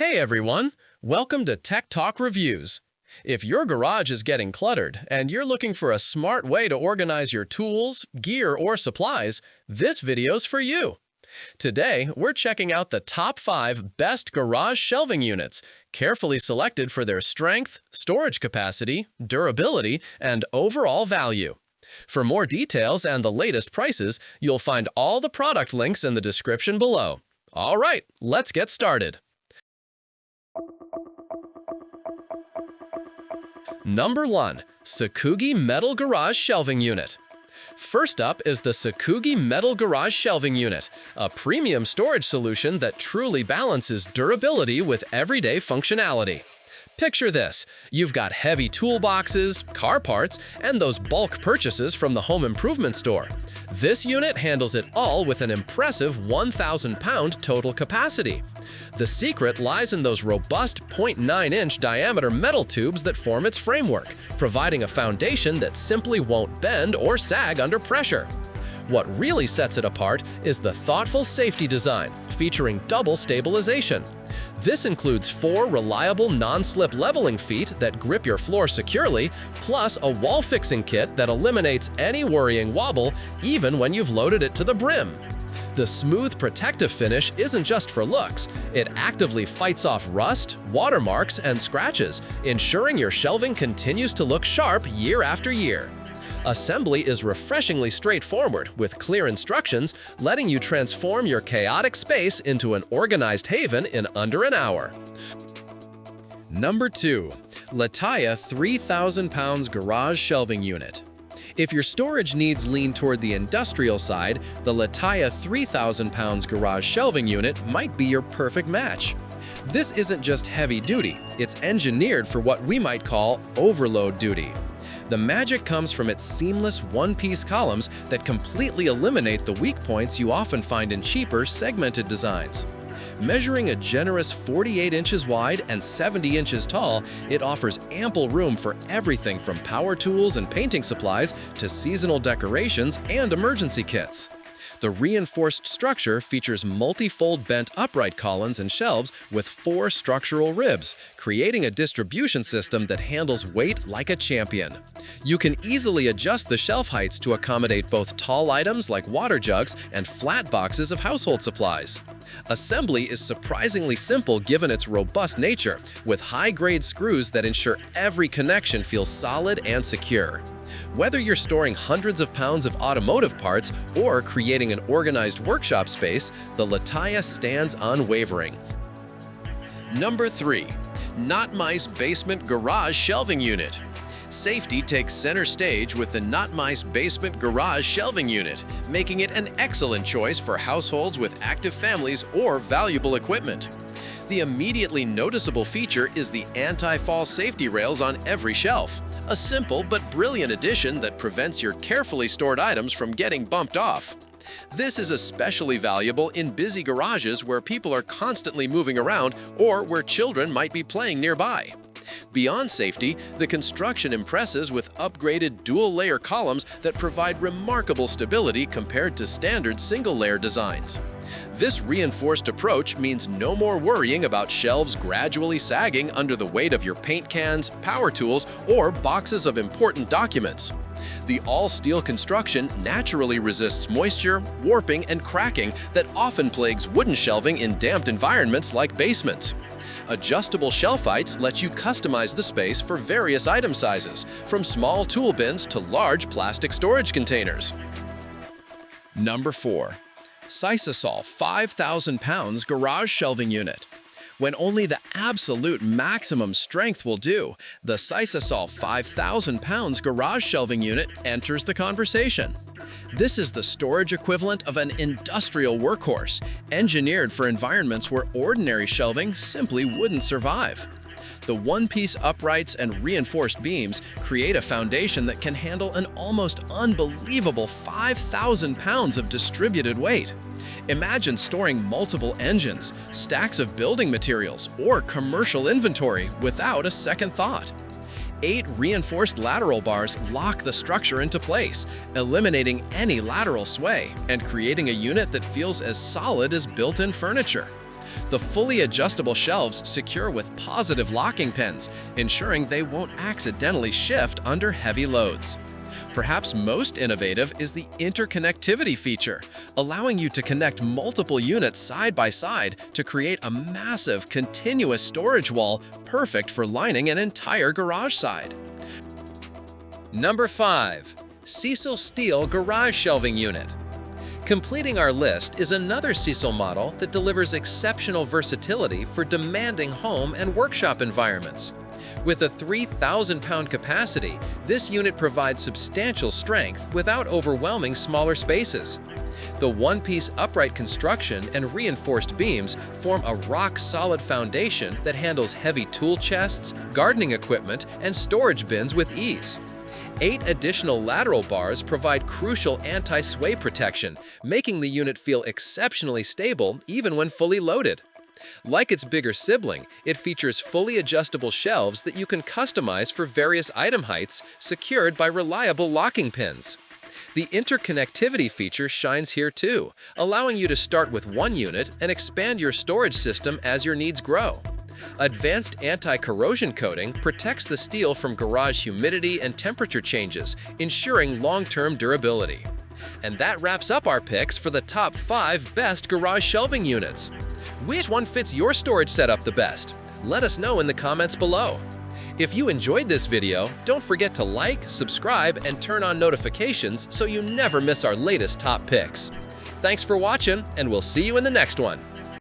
Hey everyone! Welcome to Tech Talk Reviews. If your garage is getting cluttered and you're looking for a smart way to organize your tools, gear, or supplies, this video's for you. Today, we're checking out the top 5 best garage shelving units, carefully selected for their strength, storage capacity, durability, and overall value. For more details and the latest prices, you'll find all the product links in the description below. All right, let's get started. Number 1. Sakugi Metal Garage Shelving Unit. First up is the Sakugi Metal Garage Shelving Unit, a premium storage solution that truly balances durability with everyday functionality. Picture this: you've got heavy toolboxes, car parts, and those bulk purchases from the home improvement store. This unit handles it all with an impressive 1,000-pound total capacity. The secret lies in those robust 0.9-inch diameter metal tubes that form its framework, providing a foundation that simply won't bend or sag under pressure. What really sets it apart is the thoughtful safety design, featuring double stabilization. This includes 4 reliable non-slip leveling feet that grip your floor securely, plus a wall fixing kit that eliminates any worrying wobble even when you've loaded it to the brim. The smooth protective finish isn't just for looks. It actively fights off rust, watermarks, and scratches, ensuring your shelving continues to look sharp year after year. Assembly is refreshingly straightforward, with clear instructions letting you transform your chaotic space into an organized haven in under an hour. Number 2. Letaya 3,000 pounds Garage Shelving Unit. If your storage needs lean toward the industrial side, the Letaya 3,000 pounds Garage Shelving Unit might be your perfect match. This isn't just heavy duty, it's engineered for what we might call overload duty. The magic comes from its seamless one-piece columns that completely eliminate the weak points you often find in cheaper, segmented designs. Measuring a generous 48 inches wide and 70 inches tall, it offers ample room for everything from power tools and painting supplies to seasonal decorations and emergency kits. The reinforced structure features multi-fold bent upright columns and shelves with 4 structural ribs, creating a distribution system that handles weight like a champion. You can easily adjust the shelf heights to accommodate both tall items like water jugs and flat boxes of household supplies. Assembly is surprisingly simple given its robust nature, with high-grade screws that ensure every connection feels solid and secure. Whether you're storing hundreds of pounds of automotive parts or creating an organized workshop space, the Letaya stands unwavering. Number 3. Notmise Basement Garage Shelving Unit. Safety takes center stage with the Notmise Basement Garage Shelving Unit, making it an excellent choice for households with active families or valuable equipment. The immediately noticeable feature is the anti-fall safety rails on every shelf, a simple but brilliant addition that prevents your carefully stored items from getting bumped off. This is especially valuable in busy garages where people are constantly moving around or where children might be playing nearby. Beyond safety, the construction impresses with upgraded dual-layer columns that provide remarkable stability compared to standard single-layer designs. This reinforced approach means no more worrying about shelves gradually sagging under the weight of your paint cans, power tools, or boxes of important documents. The all-steel construction naturally resists moisture, warping, and cracking that often plagues wooden shelving in damped environments like basements. Adjustable shelf heights let you customize the space for various item sizes, from small tool bins to large plastic storage containers. Number 4. SISESOL 5,000 pounds Garage Shelving Unit. When only the absolute maximum strength will do, the SISESOL 5,000 pounds Garage Shelving Unit enters the conversation. This is the storage equivalent of an industrial workhorse, engineered for environments where ordinary shelving simply wouldn't survive. The one-piece uprights and reinforced beams create a foundation that can handle an almost unbelievable 5,000 pounds of distributed weight. Imagine storing multiple engines, stacks of building materials, or commercial inventory without a second thought. 8 reinforced lateral bars lock the structure into place, eliminating any lateral sway and creating a unit that feels as solid as built-in furniture. The fully adjustable shelves secure with positive locking pins, ensuring they won't accidentally shift under heavy loads. Perhaps most innovative is the interconnectivity feature, allowing you to connect multiple units side by side to create a massive, continuous storage wall perfect for lining an entire garage side. Number 5. SISESOL Steel Garage Shelving Unit. Completing our list is another SISESOL model that delivers exceptional versatility for demanding home and workshop environments. With a 3,000-pound capacity, this unit provides substantial strength without overwhelming smaller spaces. The one-piece upright construction and reinforced beams form a rock-solid foundation that handles heavy tool chests, gardening equipment, and storage bins with ease. 8 additional lateral bars provide crucial anti-sway protection, making the unit feel exceptionally stable even when fully loaded. Like its bigger sibling, it features fully adjustable shelves that you can customize for various item heights, secured by reliable locking pins. The interconnectivity feature shines here too, allowing you to start with one unit and expand your storage system as your needs grow. Advanced anti-corrosion coating protects the steel from garage humidity and temperature changes, ensuring long-term durability. And that wraps up our picks for the top 5 best garage shelving units. Which one fits your storage setup the best? Let us know in the comments below. If you enjoyed this video, don't forget to like, subscribe, and turn on notifications so you never miss our latest top picks. Thanks for watching, and we'll see you in the next one.